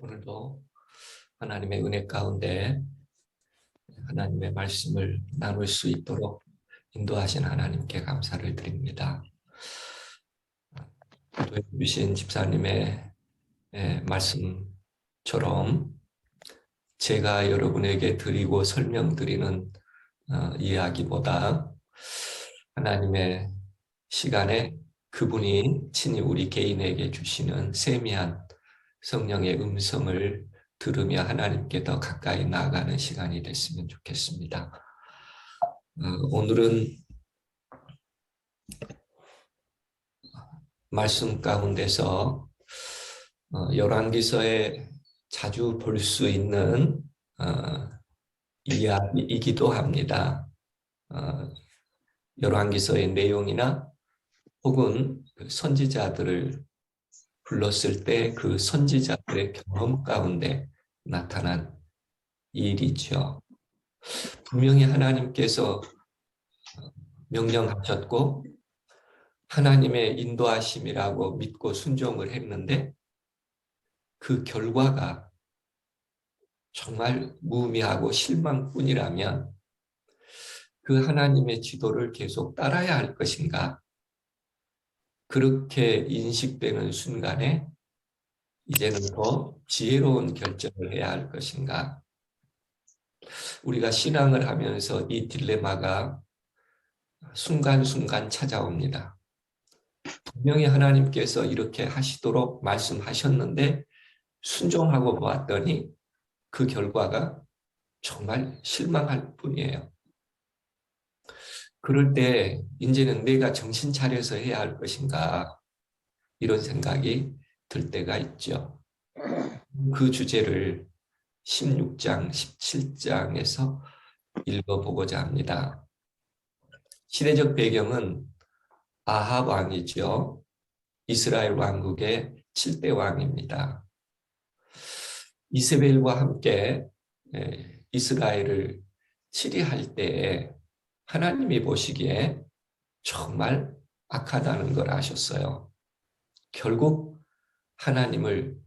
오늘도 하나님의 은혜 가운데 하나님의 말씀을 나눌 수 있도록 인도하신 하나님께 감사를 드립니다. 기도해 주신 집사님의 말씀처럼 제가 여러분에게 드리고 설명드리는 이야기보다 하나님의 시간에 그분이 친히 우리 개인에게 주시는 세미한 성령의 음성을 들으며 하나님께 더 가까이 나아가는 시간이 됐으면 좋겠습니다. 오늘은 말씀 가운데서 열왕기서에 자주 볼 수 있는 이야기이기도 합니다. 열왕기서의 내용이나 혹은 선지자들을 불렀을 때 그 선지자들의 경험 가운데 나타난 일이죠. 분명히 하나님께서 명령하셨고 하나님의 인도하심이라고 믿고 순종을 했는데 그 결과가 정말 무의미하고 실망뿐이라면 그 하나님의 지도를 계속 따라야 할 것인가? 그렇게 인식되는 순간에 이제는 더 지혜로운 결정을 해야 할 것인가? 우리가 신앙을 하면서 이 딜레마가 순간순간 찾아옵니다. 분명히 하나님께서 이렇게 하시도록 말씀하셨는데 순종하고 보았더니 그 결과가 정말 실망할 뿐이에요. 그럴 때 이제는 내가 정신 차려서 해야 할 것인가 이런 생각이 들 때가 있죠. 그 주제를 16장, 17장에서 읽어보고자 합니다. 시대적 배경은 아합 왕이죠. 이스라엘 왕국의 7대 왕입니다. 이세벨과 함께 이스라엘을 치리할 때에 하나님이 보시기에 정말 악하다는 걸 아셨어요. 결국 하나님을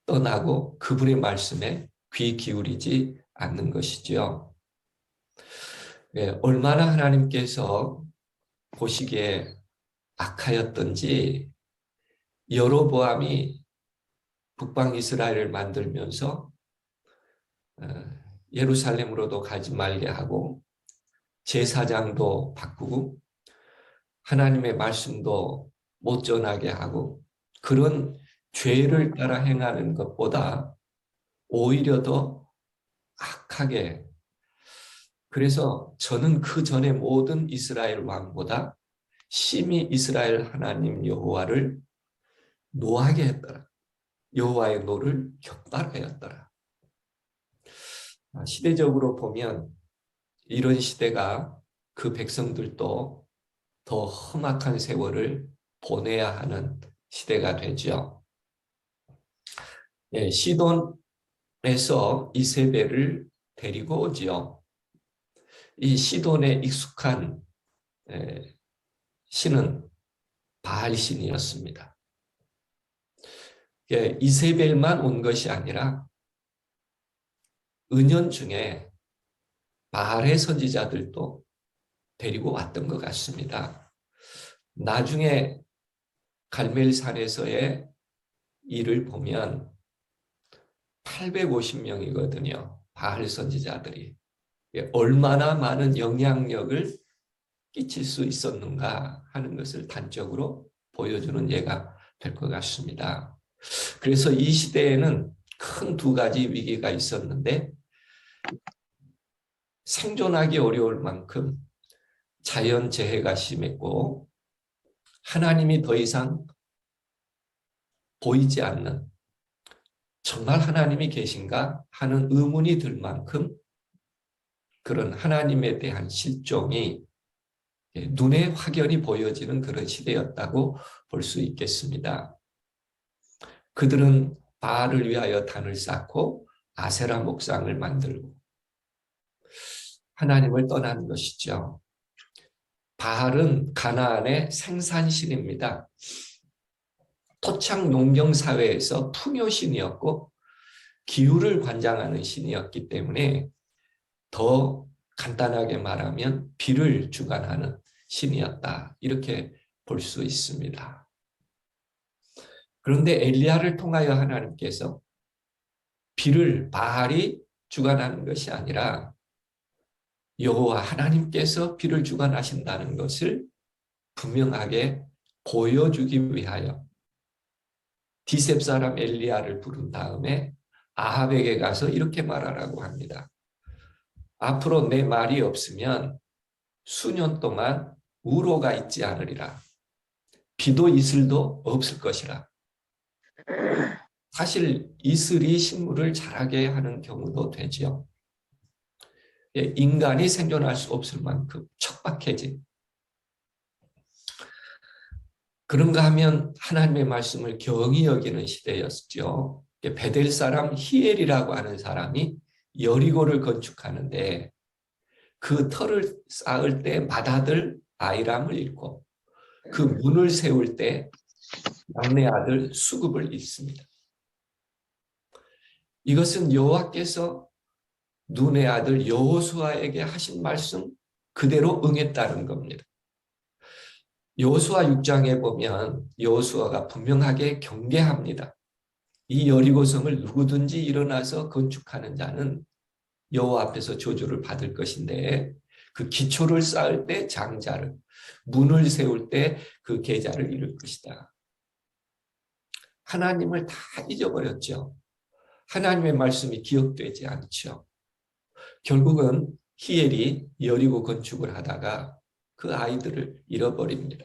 떠나고 그분의 말씀에 귀 기울이지 않는 것이죠. 얼마나 하나님께서 보시기에 악하였던지 여로보암이 북방 이스라엘을 만들면서 예루살렘으로도 가지 말게 하고 제사장도 바꾸고 하나님의 말씀도 못 전하게 하고 그런 죄를 따라 행하는 것보다 오히려 더 악하게, 그래서 저는 그 전에 모든 이스라엘 왕보다 심히 이스라엘 하나님 여호와를 노하게 했더라. 여호와의 노를 격발하였더라. 시대적으로 보면 이런 시대가 그 백성들도 더 험악한 세월을 보내야 하는 시대가 되죠. 시돈에서 이세벨을 데리고 오지요. 이 시돈에 익숙한 신은 바알 신이었습니다. 이세벨만 온 것이 아니라 은연중에 바알의 선지자들도 데리고 왔던 것 같습니다. 나중에 갈멜산에서의 일을 보면 850명이거든요. 바알 선지자들이. 얼마나 많은 영향력을 끼칠 수 있었는가 하는 것을 단적으로 보여주는 예가 될 것 같습니다. 그래서 이 시대에는 큰 두 가지 위기가 있었는데 생존하기 어려울 만큼 자연재해가 심했고 하나님이 더 이상 보이지 않는, 정말 하나님이 계신가 하는 의문이 들 만큼 그런 하나님에 대한 실종이 눈에 확연히 보여지는 그런 시대였다고 볼 수 있겠습니다. 그들은 바알을 위하여 단을 쌓고 아세라 목상을 만들고 하나님을 떠난 것이죠. 바알은 가나안의 생산신입니다. 토착 농경 사회에서 풍요신이었고 기후를 관장하는 신이었기 때문에 더 간단하게 말하면 비를 주관하는 신이었다. 이렇게 볼 수 있습니다. 그런데 엘리야를 통하여 하나님께서 비를 바알이 주관하는 것이 아니라 여호와 하나님께서 비를 주관하신다는 것을 분명하게 보여주기 위하여 디셉 사람 엘리야를 부른 다음에 아합에게 가서 이렇게 말하라고 합니다. 앞으로 내 말이 없으면 수년 동안 우로가 있지 않으리라. 비도 이슬도 없을 것이라. 사실 이슬이 식물을 자라게 하는 경우도 되죠. 인간이 생존할 수 없을 만큼 척박해진. 그런가 하면 하나님의 말씀을 경히 여기는 시대였죠. 베델 사람 히엘이라고 하는 사람이 여리고를 건축하는데 그 터를 쌓을 때 맏아들 아이람을 잃고 그 문을 세울 때 막내 아들 수급을 잃습니다. 이것은 여호와께서 눈의 아들 여호수아에게 하신 말씀 그대로 응했다는 겁니다. 여호수아 6장에 보면 여호수아가 분명하게 경계합니다. 이 여리고성을 누구든지 일어나서 건축하는 자는 여호와 앞에서 저주를 받을 것인데 그 기초를 쌓을 때 장자를, 문을 세울 때 그 계자를 이룰 것이다. 하나님을 다 잊어버렸죠. 하나님의 말씀이 기억되지 않죠. 결국은 히엘이 여리고 건축을 하다가 그 아이들을 잃어버립니다.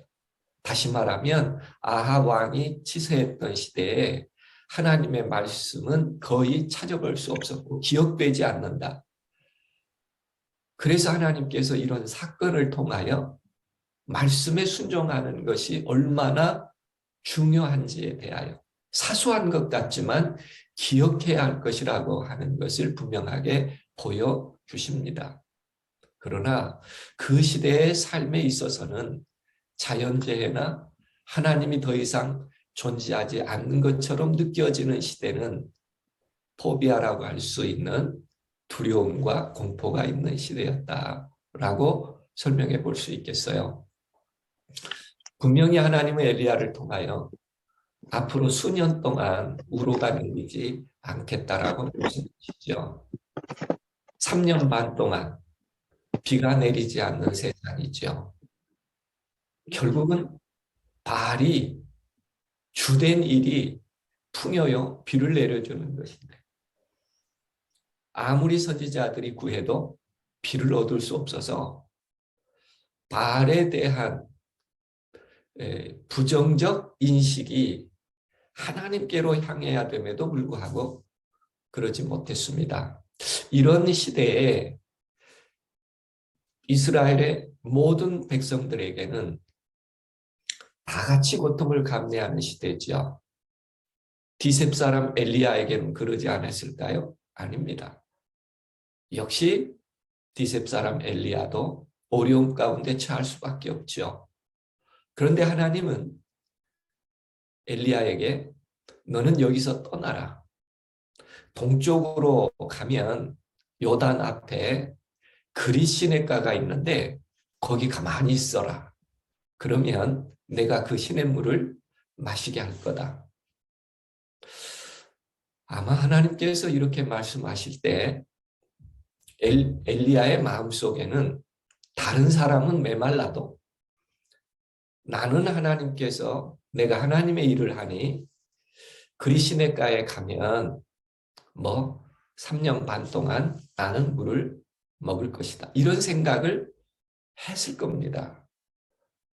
다시 말하면 아합 왕이 치세했던 시대에 하나님의 말씀은 거의 찾아볼 수 없었고 기억되지 않는다. 그래서 하나님께서 이런 사건을 통하여 말씀에 순종하는 것이 얼마나 중요한지에 대하여 사소한 것 같지만 기억해야 할 것이라고 하는 것을 분명하게 보여주십니다. 그러나 그 시대의 삶에 있어서는 자연재해나 하나님이 더 이상 존재하지 않는 것처럼 느껴지는 시대는 포비아라고 할 수 있는 두려움과 공포가 있는 시대였다라고 설명해 볼 수 있겠어요. 분명히 하나님은 엘리야를 통하여 앞으로 수년 동안 우로가 내리지 않겠다라고 말씀하시죠. 3년 반 동안 비가 내리지 않는 세상이죠. 결국은 바알이 주된 일이 풍요요 비를 내려주는 것인데 아무리 선지자들이 구해도 비를 얻을 수 없어서 바알에 대한 부정적 인식이 하나님께로 향해야 됨에도 불구하고 그러지 못했습니다. 이런 시대에 이스라엘의 모든 백성들에게는 다 같이 고통을 감내하는 시대죠. 디셉 사람 엘리야에게는 그러지 않았을까요? 아닙니다. 역시 디셉 사람 엘리야도 어려움 가운데 처할 수밖에 없죠. 그런데 하나님은 엘리야에게 너는 여기서 떠나라. 동쪽으로 가면 요단 앞에 그릿시냇가가 있는데 거기 가만히 있어라. 그러면 내가 그 시냇물을 마시게 할 거다. 아마 하나님께서 이렇게 말씀하실 때 엘리야의 마음속에는 다른 사람은 메말라도 나는 하나님께서 내가 하나님의 일을 하니 그릿시냇가에 가면 3년 반 동안 나는 물을 먹을 것이다. 이런 생각을 했을 겁니다.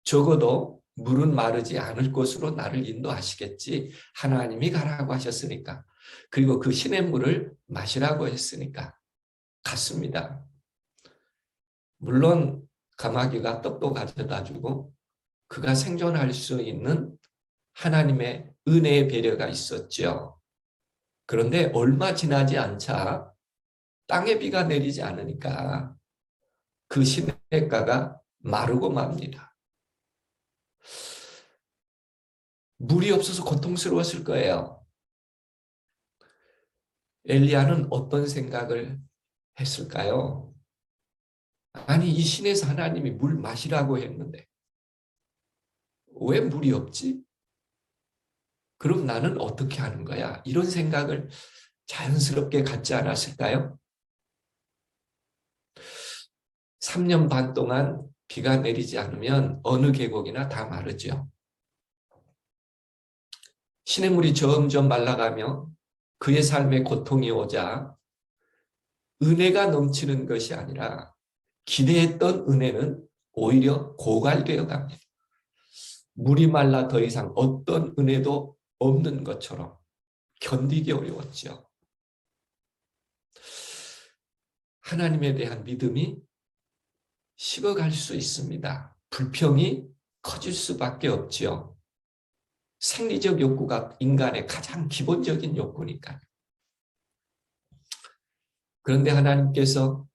적어도 물은 마르지 않을 곳으로 나를 인도하시겠지. 하나님이 가라고 하셨으니까. 그리고 그 시냇물을 마시라고 했으니까 갔습니다. 물론 가마귀가 떡도 가져다 주고 그가 생존할 수 있는 하나님의 은혜의 배려가 있었죠. 그런데 얼마 지나지 않자 땅에 비가 내리지 않으니까 그 시냇가가 마르고 맙니다. 물이 없어서 고통스러웠을 거예요. 엘리야는 어떤 생각을 했을까요? 아니, 이 신에서 하나님이 물 마시라고 했는데 왜 물이 없지? 그럼 나는 어떻게 하는 거야? 이런 생각을 자연스럽게 갖지 않았을까요? 3년 반 동안 비가 내리지 않으면 어느 계곡이나 다 마르죠. 시냇물이 점점 말라가며 그의 삶에 고통이 오자 은혜가 넘치는 것이 아니라 기대했던 은혜는 오히려 고갈되어 갑니다. 물이 말라 더 이상 어떤 은혜도 없는 것처럼 견디기 어려웠죠. 하나님에 대한 믿음이 식어갈 수 있습니다. 불평이 커질 수밖에 없지요. 생리적 욕구가 인간의 가장 기본적인 욕구니까요. 그런데 하나님께서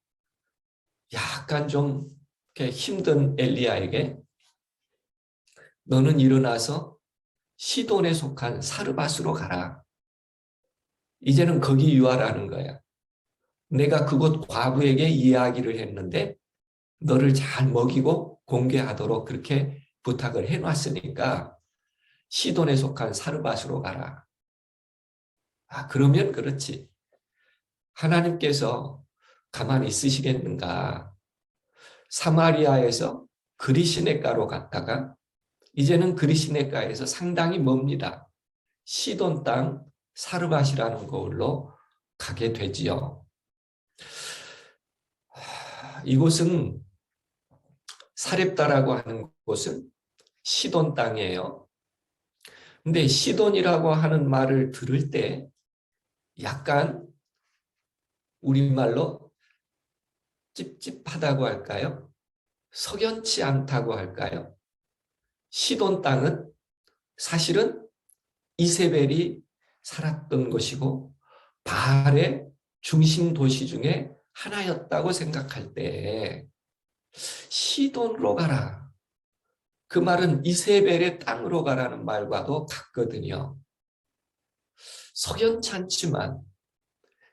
약간 좀 힘든 엘리야에게 너는 일어나서 시돈에 속한 사르밧으로 가라. 이제는 거기 유하라는 거야. 내가 그곳 과부에게 이야기를 했는데 너를 잘 먹이고 공개하도록 그렇게 부탁을 해놨으니까 시돈에 속한 사르밧으로 가라. 그러면 그렇지. 하나님께서 가만히 있으시겠는가. 사마리아에서 그리시네가로 갔다가 이제는 그리시네가에서 상당히 멉니다. 시돈 땅 사르밧이라는 곳으로 가게 되지요. 이곳은 사렙다라고 하는 곳은 시돈 땅이에요. 근데 시돈이라고 하는 말을 들을 때 약간 우리말로 찝찝하다고 할까요? 석연치 않다고 할까요? 시돈 땅은 사실은 이세벨이 살았던 곳이고 바알의 중심 도시 중에 하나였다고 생각할 때 시돈으로 가라. 그 말은 이세벨의 땅으로 가라는 말과도 같거든요. 석연찮지만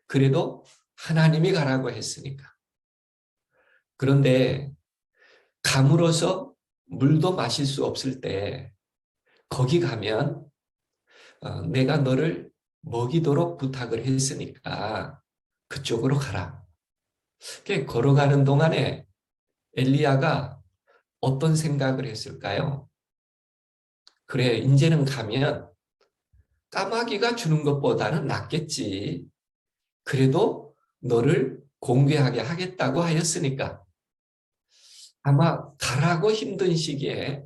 그래도 하나님이 가라고 했으니까. 그런데 감으로서 물도 마실 수 없을 때 거기 가면 내가 너를 먹이도록 부탁을 했으니까 그쪽으로 가라. 걸어가는 동안에 엘리야가 어떤 생각을 했을까요? 그래, 이제는 가면 까마귀가 주는 것보다는 낫겠지. 그래도 너를 공개하게 하겠다고 하였으니까 아마 가라고 힘든 시기에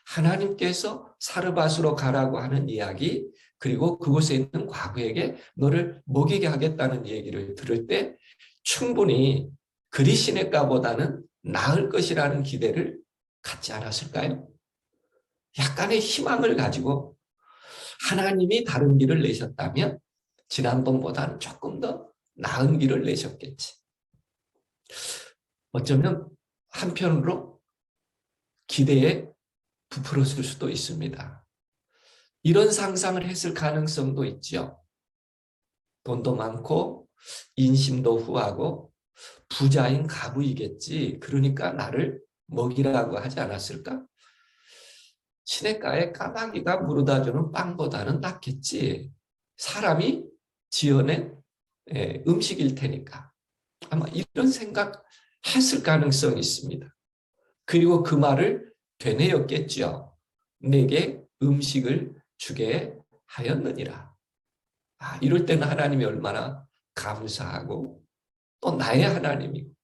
하나님께서 사르밧으로 가라고 하는 이야기 그리고 그곳에 있는 과부에게 너를 먹이게 하겠다는 얘기를 들을 때 충분히 그리시네가보다는 나을 것이라는 기대를 갖지 않았을까요? 약간의 희망을 가지고 하나님이 다른 길을 내셨다면 지난번보다는 조금 더 나은 길을 내셨겠지. 어쩌면 한편으로 기대에 부풀었을 수도 있습니다. 이런 상상을 했을 가능성도 있죠. 돈도 많고 인심도 후하고 부자인 가부이겠지. 그러니까 나를 먹이라고 하지 않았을까? 시냇가에 까마귀가 물어다주는 빵보다는 낫겠지. 사람이 지어낸 음식일 테니까. 아마 이런 생각 했을 가능성이 있습니다. 그리고 그 말을 되뇌었겠죠. 내게 음식을 주게 하였느니라. 이럴 때는 하나님이 얼마나 감사하고 또 나의 하나님이고.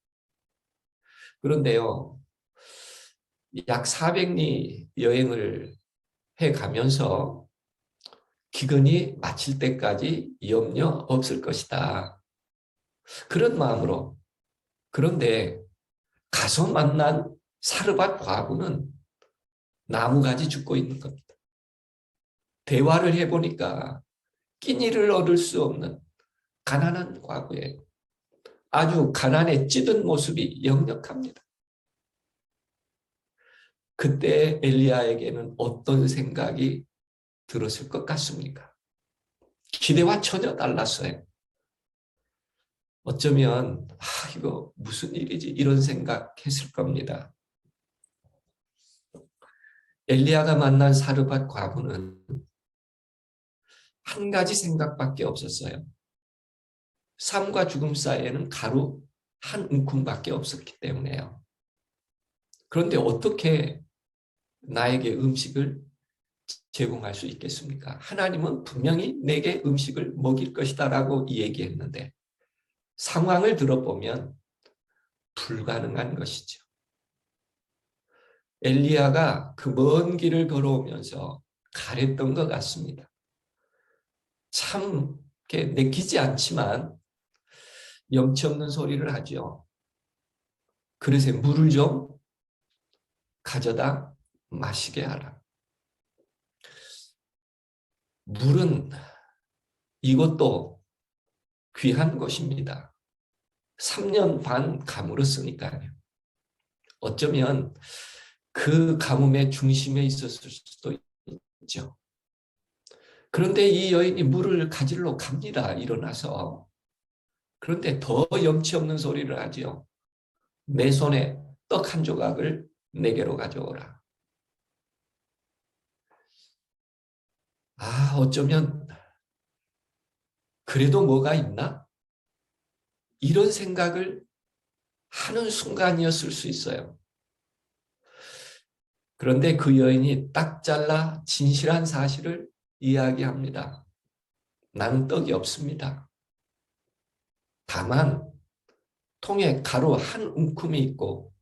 그런데요, 약 400리 여행을 해가면서 기근이 마칠 때까지 염려 없을 것이다. 그런 마음으로. 그런데 가서 만난 사르밧 과부는 나무가지 죽고 있는 겁니다. 대화를 해보니까 끼니를 얻을 수 없는 가난한 과부예요. 아주 가난에 찌든 모습이 역력합니다. 그때 엘리야에게는 어떤 생각이 들었을 것 같습니까? 기대와 전혀 달랐어요. 어쩌면 이거 무슨 일이지 이런 생각했을 겁니다. 엘리야가 만난 사르밧 과부는 한 가지 생각밖에 없었어요. 삶과 죽음 사이에는 가루 한 움큼밖에 없었기 때문에요. 그런데 어떻게 나에게 음식을 제공할 수 있겠습니까? 하나님은 분명히 내게 음식을 먹일 것이다 라고 얘기했는데 상황을 들어보면 불가능한 것이죠. 엘리야가 그 먼 길을 걸어오면서 가랬던 것 같습니다. 참 내키지 않지만 염치 없는 소리를 하죠. 그릇에 물을 좀 가져다 마시게 하라. 물은 이것도 귀한 것입니다. 3년 반 가물었으니까요. 어쩌면 그 가뭄의 중심에 있었을 수도 있죠. 그런데 이 여인이 물을 가지러 갑니다. 일어나서. 그런데 더 염치 없는 소리를 하지요. 내 손에 떡 한 조각을 내게로 가져오라. 어쩌면 그래도 뭐가 있나? 이런 생각을 하는 순간이었을 수 있어요. 그런데 그 여인이 딱 잘라 진실한 사실을 이야기합니다. 나는 떡이 없습니다. 다만 통에 가루 한 움큼이 있고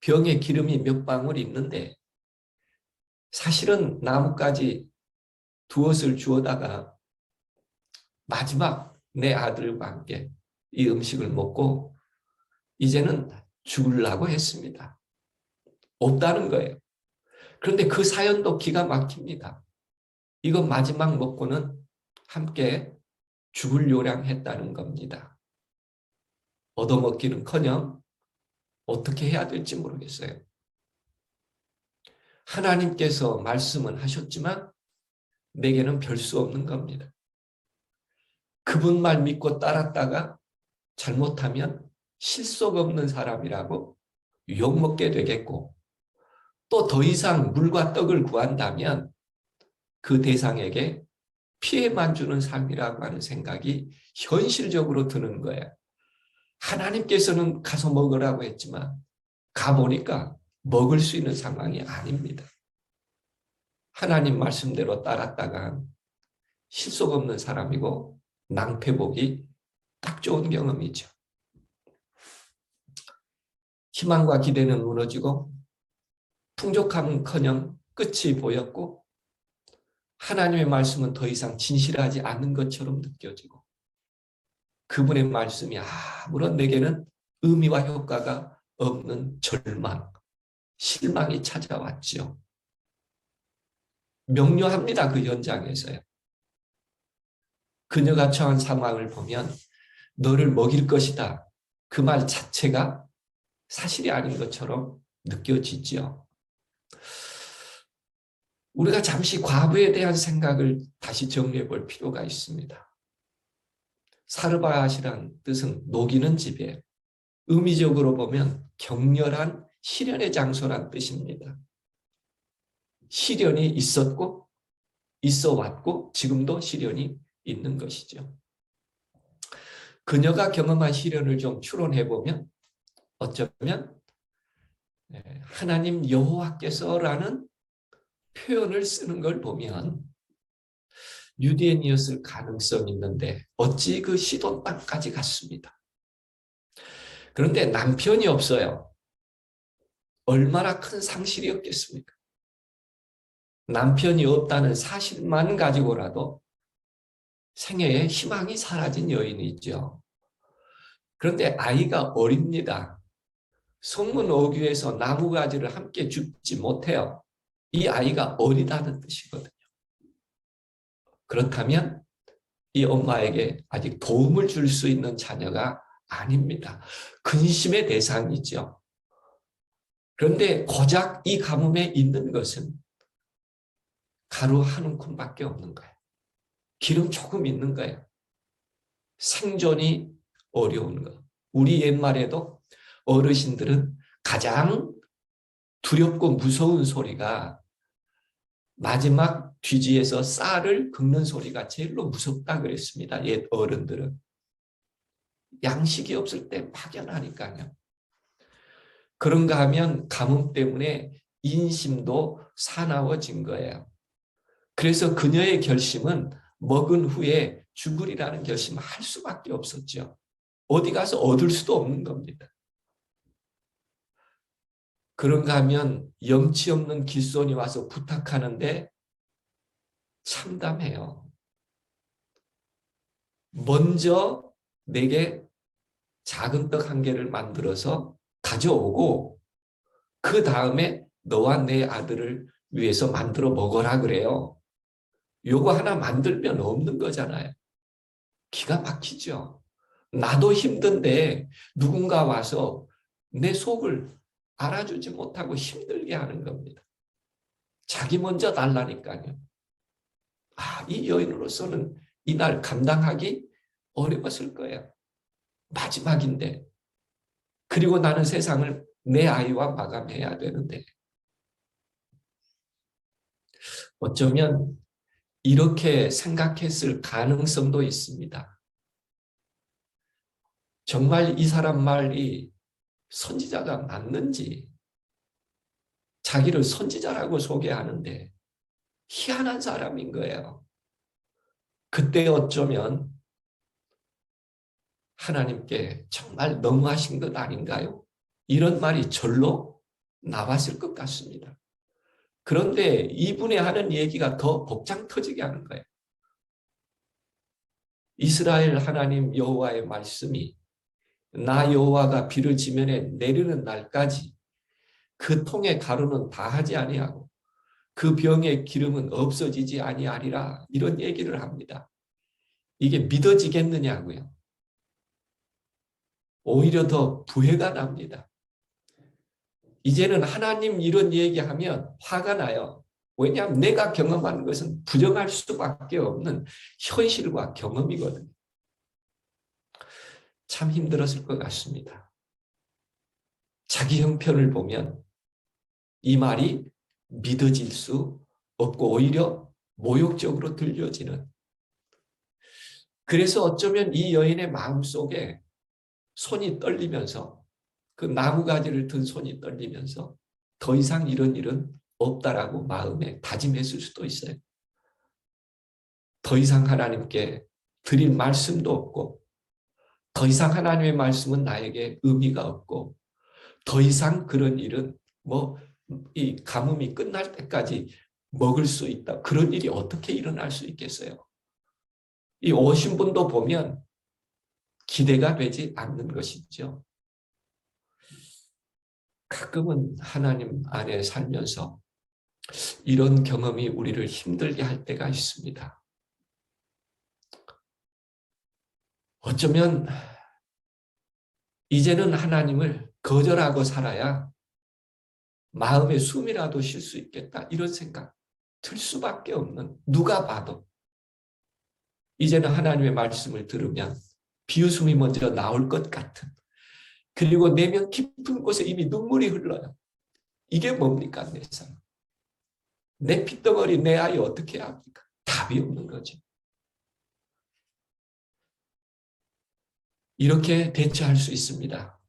병에 기름이 몇 방울 있는데 사실은 나뭇가지 두엇을 주워다가 마지막 내 아들과 함께 이 음식을 먹고 이제는 죽으려고 했습니다. 없다는 거예요. 그런데 그 사연도 기가 막힙니다. 이거 마지막 먹고는 함께 죽을 요량했다는 겁니다. 얻어먹기는커녕 어떻게 해야 될지 모르겠어요. 하나님께서 말씀은 하셨지만 내게는 별 수 없는 겁니다. 그분 말 믿고 따랐다가 잘못하면 실속 없는 사람이라고 욕먹게 되겠고 또 더 이상 물과 떡을 구한다면 그 대상에게 피해만 주는 삶이라고 하는 생각이 현실적으로 드는 거예요. 하나님께서는 가서 먹으라고 했지만 가보니까 먹을 수 있는 상황이 아닙니다. 하나님 말씀대로 따랐다가 실속 없는 사람이고 낭패보기 딱 좋은 경험이죠. 희망과 기대는 무너지고 풍족함은커녕 끝이 보였고 하나님의 말씀은 더 이상 진실하지 않은 것처럼 느껴지고 그분의 말씀이 아무런 내게는 의미와 효과가 없는 절망, 실망이 찾아왔죠. 명료합니다. 그 현장에서요. 그녀가 처한 상황을 보면 너를 먹일 것이다. 그 말 자체가 사실이 아닌 것처럼 느껴지죠. 우리가 잠시 과부에 대한 생각을 다시 정리해 볼 필요가 있습니다. 사르밧이란 뜻은 녹이는 집이에요. 의미적으로 보면 격렬한 시련의 장소란 뜻입니다. 시련이 있었고 있어 왔고 지금도 시련이 있는 것이죠. 그녀가 경험한 시련을 좀 추론해 보면 어쩌면 하나님 여호와께서라는 표현을 쓰는 걸 보면 유대인이었을 가능성이 있는데 어찌 그 시돈 땅까지 갔습니다. 그런데 남편이 없어요. 얼마나 큰 상실이었겠습니까? 남편이 없다는 사실만 가지고라도 생애에 희망이 사라진 여인이 있죠. 그런데 아이가 어립니다. 성문 어귀에서 나무가지를 함께 줍지 못해요. 이 아이가 어리다는 뜻이거든요. 그렇다면 이 엄마에게 아직 도움을 줄 수 있는 자녀가 아닙니다. 근심의 대상이죠. 그런데 고작 이 가뭄에 있는 것은 가루 한 움큼밖에 없는 거예요. 기름 조금 있는 거예요. 생존이 어려운 거. 우리 옛말에도 어르신들은 가장 두렵고 무서운 소리가 마지막 뒤지에서 쌀을 긁는 소리가 제일로 무섭다 그랬습니다. 옛 어른들은. 양식이 없을 때 막연하니까요. 그런가 하면 가뭄 때문에 인심도 사나워진 거예요. 그래서 그녀의 결심은 먹은 후에 죽으리라는 결심을 할 수밖에 없었죠. 어디 가서 얻을 수도 없는 겁니다. 그런가 하면 염치 없는 길손이 와서 부탁하는데 참담해요. 먼저 내게 작은 떡 한 개를 만들어서 가져오고 그 다음에 너와 내 아들을 위해서 만들어 먹어라 그래요. 요거 하나 만들면 없는 거잖아요. 기가 막히죠. 나도 힘든데 누군가 와서 내 속을 알아주지 못하고 힘들게 하는 겁니다. 자기 먼저 달라니까요. 이 여인으로서는 이날 감당하기 어려웠을 거예요. 마지막인데. 그리고 나는 세상을 내 아이와 마감해야 되는데. 어쩌면 이렇게 생각했을 가능성도 있습니다. 정말 이 사람 말이 선지자가 맞는지, 자기를 선지자라고 소개하는데 희한한 사람인 거예요. 그때 어쩌면 하나님께 정말 너무하신 것 아닌가요? 이런 말이 절로 나왔을 것 같습니다. 그런데 이분이 하는 얘기가 더 복장 터지게 하는 거예요. 이스라엘 하나님 여호와의 말씀이 나 여호와가 비를 지면에 내리는 날까지 그 통의 가루는 다하지 아니하고 그 병의 기름은 없어지지 아니하리라, 이런 얘기를 합니다. 이게 믿어지겠느냐고요. 오히려 더 부해가 납니다. 이제는 하나님 이런 얘기하면 화가 나요. 왜냐하면 내가 경험하는 것은 부정할 수밖에 없는 현실과 경험이거든요. 참 힘들었을 것 같습니다. 자기 형편을 보면 이 말이 믿어질 수 없고 오히려 모욕적으로 들려지는. 그래서 어쩌면 이 여인의 마음속에 손이 떨리면서, 그 나무가지를 든 손이 떨리면서 더 이상 이런 일은 없다라고 마음에 다짐했을 수도 있어요. 더 이상 하나님께 드릴 말씀도 없고, 더 이상 하나님의 말씀은 나에게 의미가 없고, 더 이상 그런 일은 이 가뭄이 끝날 때까지 먹을 수 있다, 그런 일이 어떻게 일어날 수 있겠어요? 이 오신 분도 보면 기대가 되지 않는 것이죠. 가끔은 하나님 안에 살면서 이런 경험이 우리를 힘들게 할 때가 있습니다. 어쩌면 이제는 하나님을 거절하고 살아야 마음에 숨이라도 쉴 수 있겠다, 이런 생각 들 수밖에 없는, 누가 봐도 이제는 하나님의 말씀을 들으면 비웃음이 먼저 나올 것 같은, 그리고 내면 깊은 곳에 이미 눈물이 흘러요. 이게 뭡니까? 내 삶, 내 핏덩어리, 내 아이 어떻게 합니까? 답이 없는 거죠. 이렇게 대처할 수 있습니다.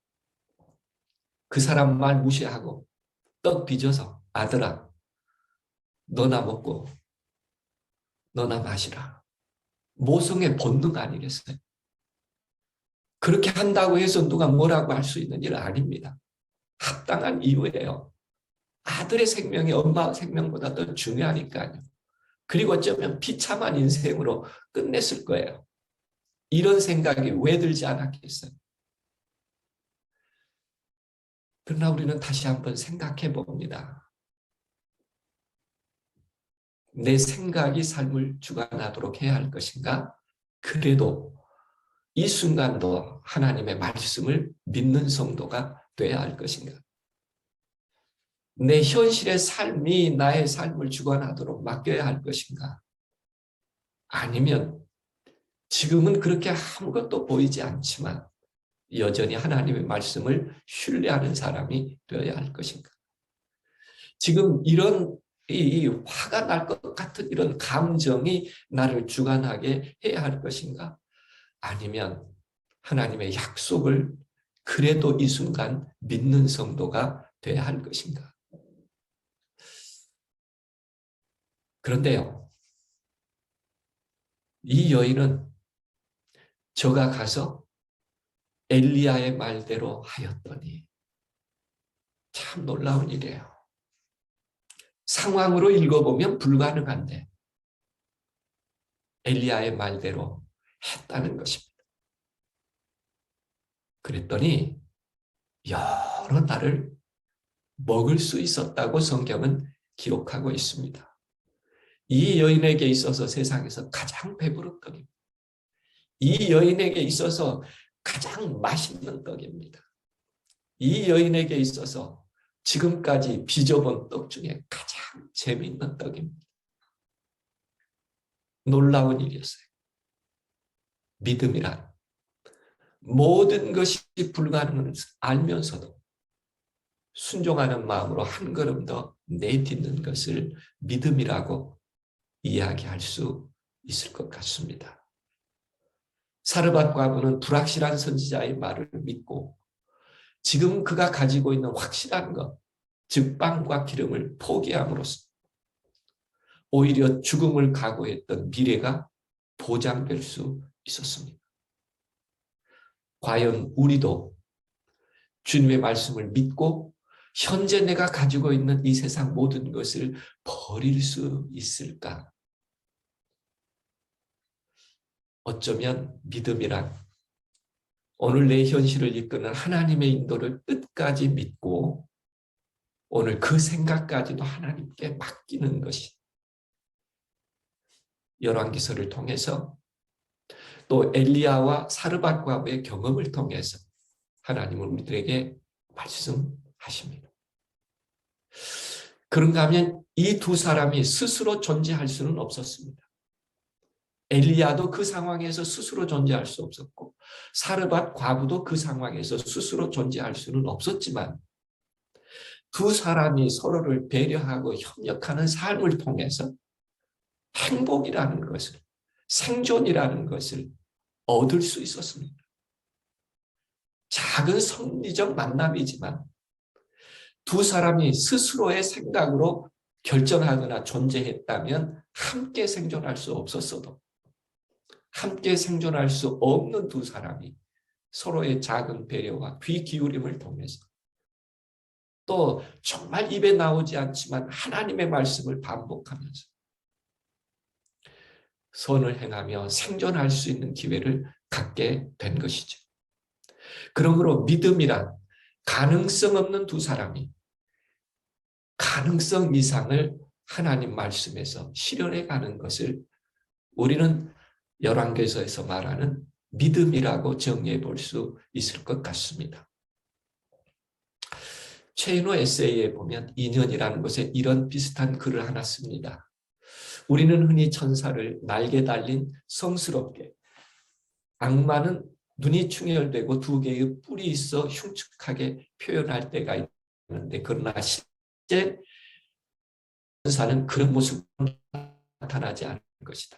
그 사람 말 무시하고 떡 빚어서 아들아, 너나 먹고 너나 마시라. 모성의 본능 아니겠어요? 그렇게 한다고 해서 누가 뭐라고 할 수 있는 일 아닙니다. 합당한 이유예요. 아들의 생명이 엄마 생명보다 더 중요하니까요. 그리고 어쩌면 비참한 인생으로 끝냈을 거예요. 이런 생각이 왜 들지 않았겠어요? 그러나 우리는 다시 한번 생각해 봅니다. 내 생각이 삶을 주관하도록 해야 할 것인가? 그래도 이 순간도 하나님의 말씀을 믿는 성도가 돼야 할 것인가? 내 현실의 삶이 나의 삶을 주관하도록 맡겨야 할 것인가? 아니면 지금은 그렇게 아무것도 보이지 않지만 여전히 하나님의 말씀을 신뢰하는 사람이 되어야 할 것인가? 지금 이런 이 화가 날 것 같은 이런 감정이 나를 주관하게 해야 할 것인가? 아니면 하나님의 약속을 그래도 이 순간 믿는 성도가 돼야 할 것인가? 그런데요, 이 여인은 저가 가서 엘리야의 말대로 하였더니 참 놀라운 일이에요. 상황으로 읽어보면 불가능한데 엘리야의 말대로 했다는 것입니다. 그랬더니 여러 달을 먹을 수 있었다고 성경은 기록하고 있습니다. 이 여인에게 있어서 세상에서 가장 배부른 떡입니다. 이 여인에게 있어서 가장 맛있는 떡입니다. 이 여인에게 있어서 지금까지 빚어본 떡 중에 가장 재미있는 떡입니다. 놀라운 일이었어요. 믿음이란 모든 것이 불가능한 것을 알면서도 순종하는 마음으로 한 걸음 더 내딛는 것을 믿음이라고 이야기할 수 있을 것 같습니다. 사르밧 과부는 불확실한 선지자의 말을 믿고 지금 그가 가지고 있는 확실한 것, 즉 빵과 기름을 포기함으로써 오히려 죽음을 각오했던 미래가 보장될 수 있었습니다. 과연 우리도 주님의 말씀을 믿고 현재 내가 가지고 있는 이 세상 모든 것을 버릴 수 있을까? 어쩌면 믿음이란 오늘 내 현실을 이끄는 하나님의 인도를 끝까지 믿고 오늘 그 생각까지도 하나님께 맡기는 것이 열왕기서를 통해서 또 엘리야와 사르밧 과부의 경험을 통해서 하나님은 우리들에게 말씀하십니다. 그런가 하면 이 두 사람이 스스로 존재할 수는 없었습니다. 엘리야도 그 상황에서 스스로 존재할 수 없었고 사르밧 과부도 그 상황에서 스스로 존재할 수는 없었지만 두 사람이 서로를 배려하고 협력하는 삶을 통해서 행복이라는 것을, 생존이라는 것을 얻을 수 있었습니다. 작은 성리적 만남이지만 두 사람이 스스로의 생각으로 결정하거나 존재했다면 함께 생존할 수 없었어도 함께 생존할 수 없는 두 사람이 서로의 작은 배려와 귀 기울임을 통해서 또 정말 입에 나오지 않지만 하나님의 말씀을 반복하면서 선을 행하며 생존할 수 있는 기회를 갖게 된 것이죠. 그러므로 믿음이란 가능성 없는 두 사람이 가능성 이상을 하나님 말씀에서 실현해 가는 것을 우리는 열왕기서에서 말하는 믿음이라고 정의해 볼 수 있을 것 같습니다. 최인호 에세이에 보면 인연이라는 것에 이런 비슷한 글을 하나 씁니다. 우리는 흔히 천사를 날개 달린 성스럽게, 악마는 눈이 충혈되고 두 개의 뿔이 있어 흉측하게 표현할 때가 있는데 그러나 실제 천사는 그런 모습으로 나타나지 않을 것이다.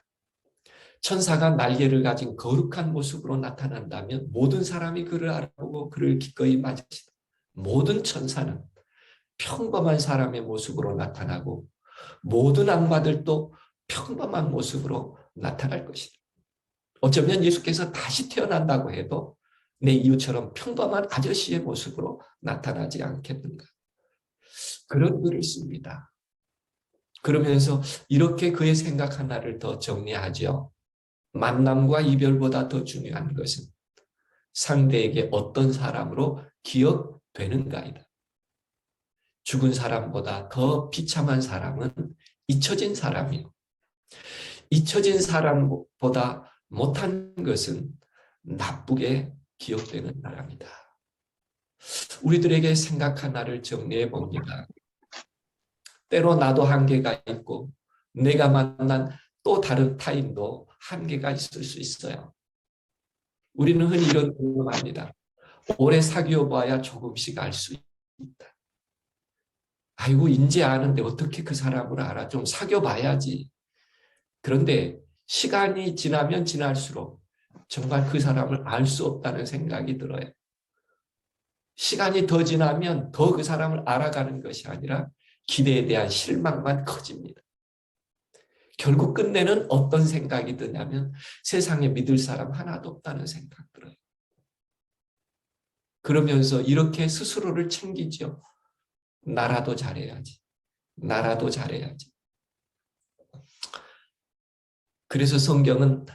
천사가 날개를 가진 거룩한 모습으로 나타난다면 모든 사람이 그를 알아보고 그를 기꺼이 맞을 것이다. 모든 천사는 평범한 사람의 모습으로 나타나고 모든 악마들도 평범한 모습으로 나타날 것이다. 어쩌면 예수께서 다시 태어난다고 해도 내 이웃처럼 평범한 아저씨의 모습으로 나타나지 않겠는가. 그런 글을 씁니다. 그러면서 이렇게 그의 생각 하나를 더 정리하죠. 만남과 이별보다 더 중요한 것은 상대에게 어떤 사람으로 기억되는가이다. 죽은 사람보다 더 비참한 사람은 잊혀진 사람이요. 잊혀진 사람보다 못한 것은 나쁘게 기억되는 사람이다. 우리들에게 생각 하나를 정리해 봅니다. 때로 나도 한계가 있고 내가 만난 또 다른 타인도 한계가 있을 수 있어요. 우리는 흔히 이런 경험을 합니다. 오래 사귀어 봐야 조금씩 알 수 있다. 아이고 이제 아는데 어떻게 그 사람을 알아? 좀 사귀어 봐야지. 그런데 시간이 지나면 지날수록 정말 그 사람을 알 수 없다는 생각이 들어요. 시간이 더 지나면 더 그 사람을 알아가는 것이 아니라 기대에 대한 실망만 커집니다. 결국 끝내는 어떤 생각이 드냐면 세상에 믿을 사람 하나도 없다는 생각 들어요. 그러면서 이렇게 스스로를 챙기죠. 나라도 잘해야지. 나라도 잘해야지. 그래서 성경은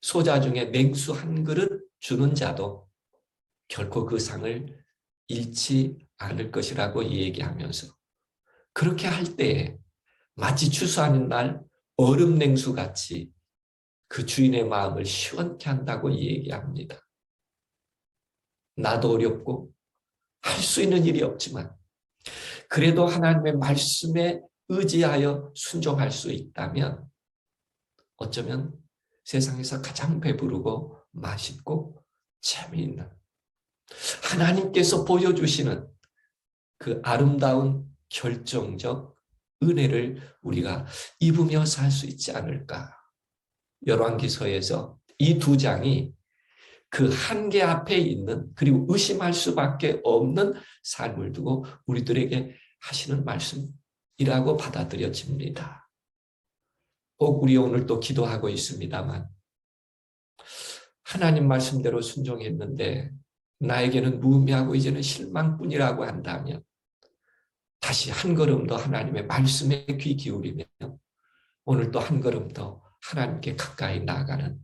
소자 중에 냉수 한 그릇 주는 자도 결코 그 상을 잃지 않을 것이라고 얘기하면서 그렇게 할 때에 마치 추수하는 날 얼음 냉수 같이 그 주인의 마음을 시원케 한다고 얘기합니다. 나도 어렵고 할 수 있는 일이 없지만 그래도 하나님의 말씀에 의지하여 순종할 수 있다면 어쩌면 세상에서 가장 배부르고 맛있고 재미있는 하나님께서 보여주시는 그 아름다운 결정적 은혜를 우리가 입으며 살 수 있지 않을까. 열왕기서에서 이 두 장이 그 한계 앞에 있는 그리고 의심할 수밖에 없는 삶을 두고 우리들에게 하시는 말씀이라고 받아들여집니다. 꼭 우리 오늘 또 기도하고 있습니다만 하나님 말씀대로 순종했는데 나에게는 무의미하고 이제는 실망뿐이라고 한다면 다시 한 걸음 더 하나님의 말씀에 귀 기울이며 오늘 또 한 걸음 더 하나님께 가까이 나아가는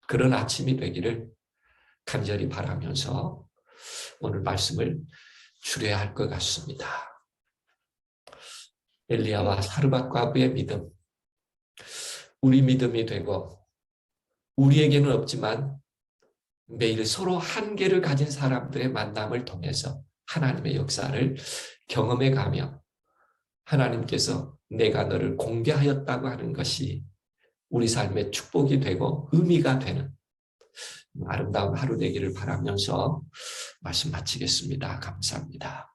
그런 아침이 되기를 간절히 바라면서 오늘 말씀을 줄여야 할 것 같습니다. 엘리야와 사르밧 과부의 믿음, 우리 믿음이 되고 우리에게는 없지만 매일 서로 한계를 가진 사람들의 만남을 통해서 하나님의 역사를 경험해 가며 하나님께서 내가 너를 공개하였다고 하는 것이 우리 삶의 축복이 되고 의미가 되는 아름다운 하루 되기를 바라면서 말씀 마치겠습니다. 감사합니다.